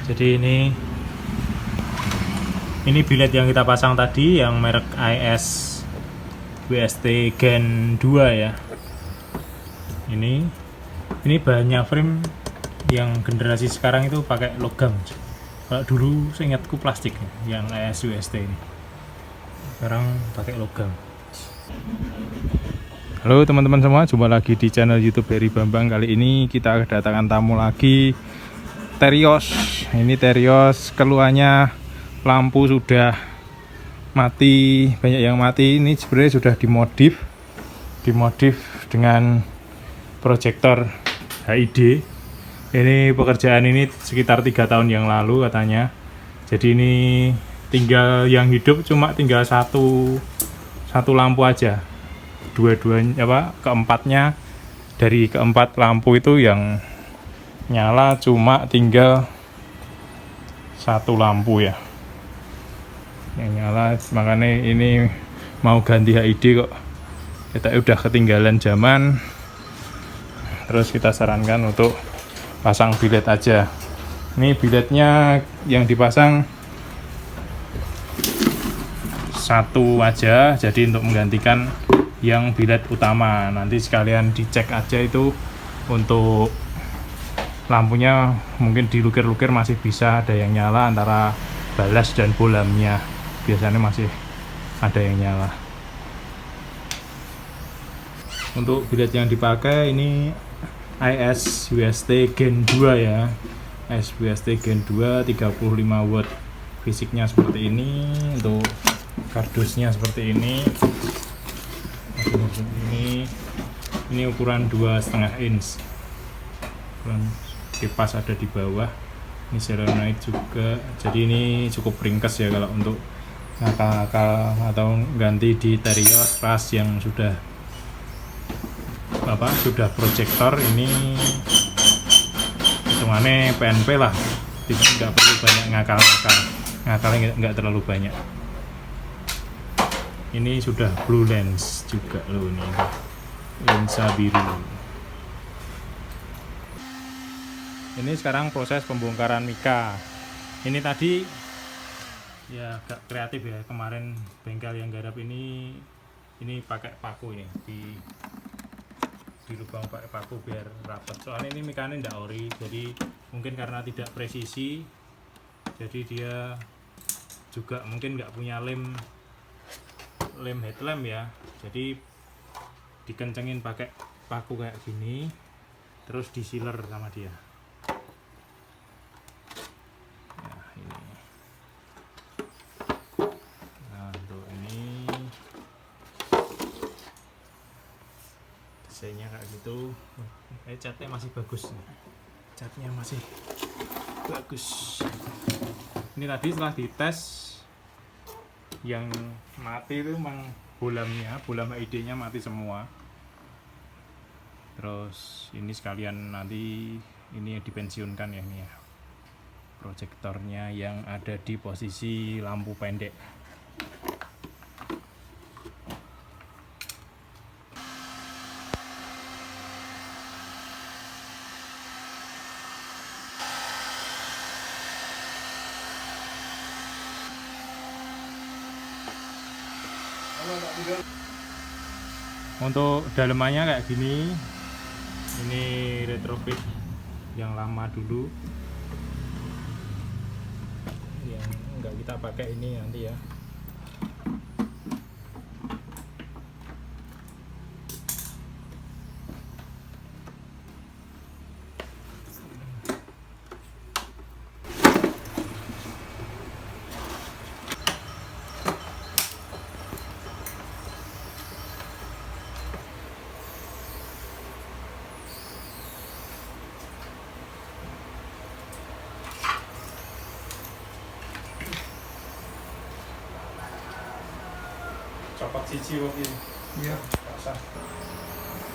Jadi ini bilet yang kita pasang tadi yang merek IS WST Gen 2 ya. Ini bahannya frame yang generasi sekarang itu pakai logam. Kalau dulu seingatku plastik yang IS WST ini. Sekarang pakai logam. Halo teman-teman semua, jumpa lagi di channel YouTube Heri Bambang. Kali ini kita kedatangan tamu lagi, Terios. Ini Terios, keluhannya lampu sudah mati, banyak yang mati. Ini sebenarnya sudah dimodif dengan proyektor HID. Ini pekerjaan ini sekitar 3 tahun yang lalu katanya. Jadi ini tinggal yang hidup cuma tinggal satu lampu aja. Dua-duanya keempatnya, dari keempat lampu itu yang nyala cuma tinggal satu lampu ya yang nyala. Makanya ini mau ganti HID kok kita udah ketinggalan zaman, terus kita sarankan untuk pasang bilet aja. Ini biletnya yang dipasang satu aja, jadi untuk menggantikan yang bilet utama. Nanti sekalian dicek aja itu untuk lampunya, mungkin dilukir-lukir masih bisa ada yang nyala antara balas dan bolamnya, biasanya masih ada yang nyala. Untuk bilet yang dipakai ini IS WST Gen 2 ya. IS WST Gen 2 35 watt. Fisiknya seperti ini, untuk kardusnya seperti ini. Ini ukuran 2,5 inch. Kipas ada di bawah. Ini solenoid juga. Jadi ini cukup ringkes ya kalau untuk ngakal-ngakal atau ganti di Terios ras yang sudah proyektor. Ini hitungannya PNP lah, tidak perlu banyak ngakalnya nggak terlalu banyak. Ini sudah blue lens juga loh, ini lensa biru. Ini sekarang proses pembongkaran mika. Ini tadi ya agak kreatif ya, kemarin bengkel yang garap ini pakai paku ini, di lubang pakai paku biar rapat. Soalnya ini mikanya ndak ori, jadi mungkin karena tidak presisi, jadi dia juga mungkin nggak punya lem headlamp ya. Jadi dikencengin pakai paku kayak gini, terus disiler sama dia. Desainnya kayak gitu. Catnya masih bagus. Ini tadi setelah dites, yang mati itu memang bolam HID-nya mati semua. Terus ini sekalian nanti ini dipensiunkan ya, ini ya, proyektornya yang ada di posisi lampu pendek. Untuk dalemannya kayak gini. Ini retrofit yang lama dulu, yang enggak kita pakai ini nanti ya.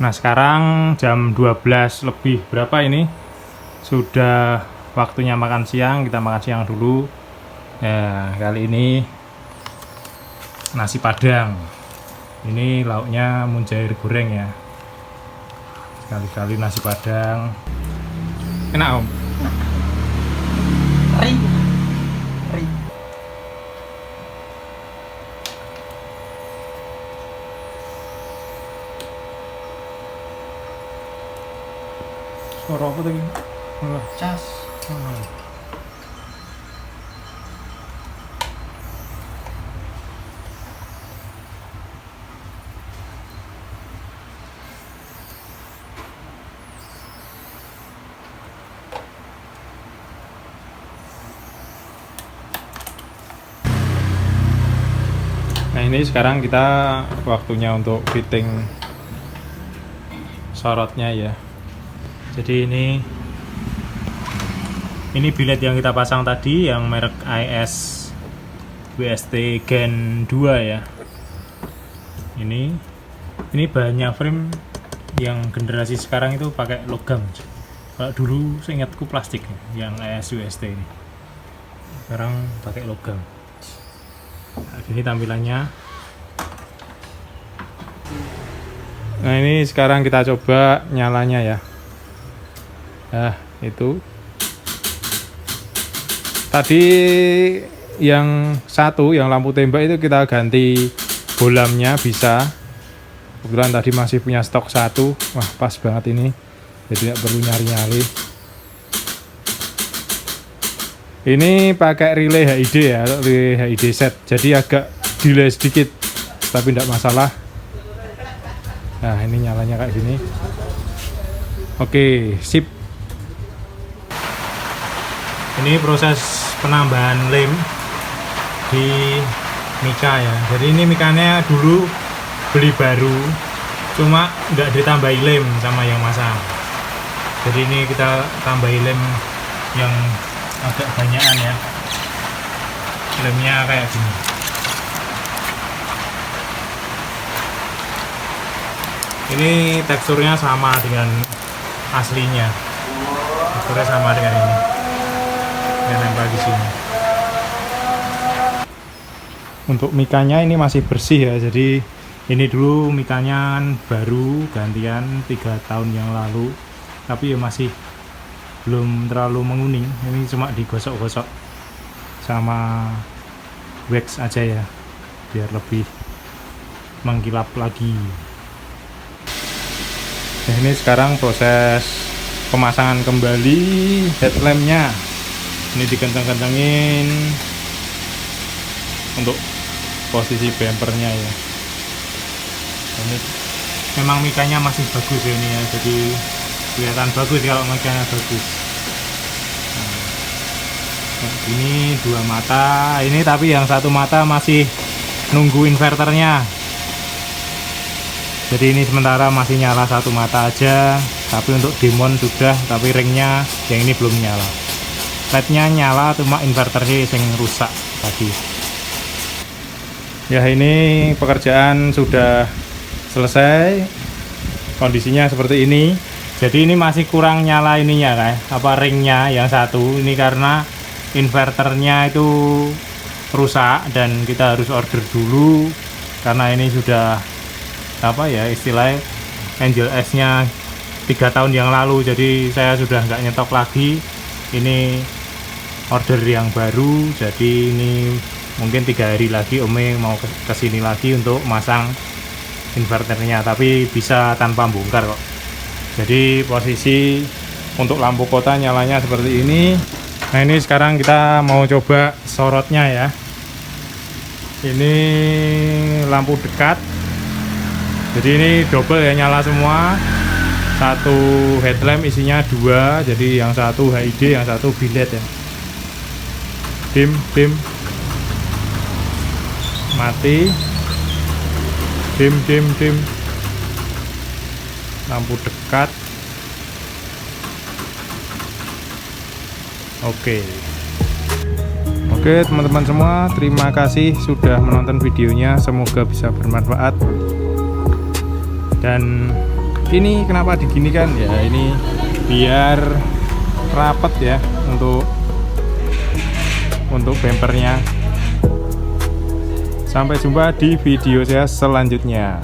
Nah sekarang jam 12 lebih berapa ini, sudah waktunya makan siang. Kita makan siang dulu ya. Kali ini nasi padang. Ini lauknya mujair goreng ya. Sekali-kali nasi padang. Enak om? apa tadi? Cas. Nah ini sekarang kita waktunya untuk fitting sorotnya ya. Jadi ini bilet yang kita pasang tadi yang merek IS WST Gen 2 ya. Ini bahannya frame yang generasi sekarang itu pakai logam. Kalau dulu seingatku plastik yang IS WST ini. Sekarang pakai logam. Nah, ini tampilannya. Nah ini sekarang kita coba nyalanya ya. Nah itu tadi yang satu yang lampu tembak itu kita ganti bolamnya bisa. Kebetulan tadi masih punya stok satu. Wah pas banget ini, jadi tidak perlu nyari-nyari. Ini pakai relay HID ya, relay HID set, jadi agak delay sedikit, tapi tidak masalah. Nah ini nyalanya kayak gini. Oke, sip. Ini proses penambahan lem di mika ya. Jadi ini mikanya dulu beli baru, cuma nggak ditambahi lem sama yang masang. Jadi ini kita tambahi lem yang agak banyakan ya, lemnya kayak gini. Ini teksturnya sama dengan aslinya, teksturnya sama dengan ini yang nempel di sini. Untuk mikanya ini masih bersih ya, jadi ini dulu mikanya baru gantian 3 tahun yang lalu, tapi ya masih belum terlalu menguning. Ini cuma digosok-gosok sama wax aja ya, biar lebih mengkilap lagi. Nah ini sekarang proses pemasangan kembali headlampnya. Ini dikencang-kencangin untuk posisi bumpernya ya. Ini memang mikanya masih bagus ya ini ya, jadi kelihatan bagus kalau mikanya bagus. Nah, ini 2 mata, ini tapi yang satu mata masih nunggu inverternya. Jadi ini sementara masih nyala 1 mata aja, tapi untuk demon sudah, tapi ringnya yang ini belum nyala. LED-nya nyala, cuma inverternya yang rusak tadi. Ya ini pekerjaan sudah selesai, kondisinya seperti ini. Jadi ini masih kurang nyala ininya kayak apa, ringnya yang satu ini karena inverternya itu rusak dan kita harus order dulu karena ini sudah apa ya istilahnya Angel S nya 3 tahun yang lalu, jadi saya sudah nggak nyetok lagi. Ini order yang baru, jadi ini mungkin 3 hari lagi Ome mau kesini lagi untuk masang inverternya, tapi bisa tanpa bongkar kok. Jadi posisi untuk lampu kota nyalanya seperti ini. Nah ini sekarang kita mau coba sorotnya ya. Ini lampu dekat, jadi ini double ya, nyala semua. Satu headlamp isinya 2, jadi yang satu HID, yang satu bilet ya. Dim, mati, dim. Lampu dekat. Oke teman-teman semua, terima kasih sudah menonton videonya, semoga bisa bermanfaat. Dan ini kenapa diginikan ya, ini biar rapet ya untuk bumpernya. Sampai jumpa di video saya selanjutnya.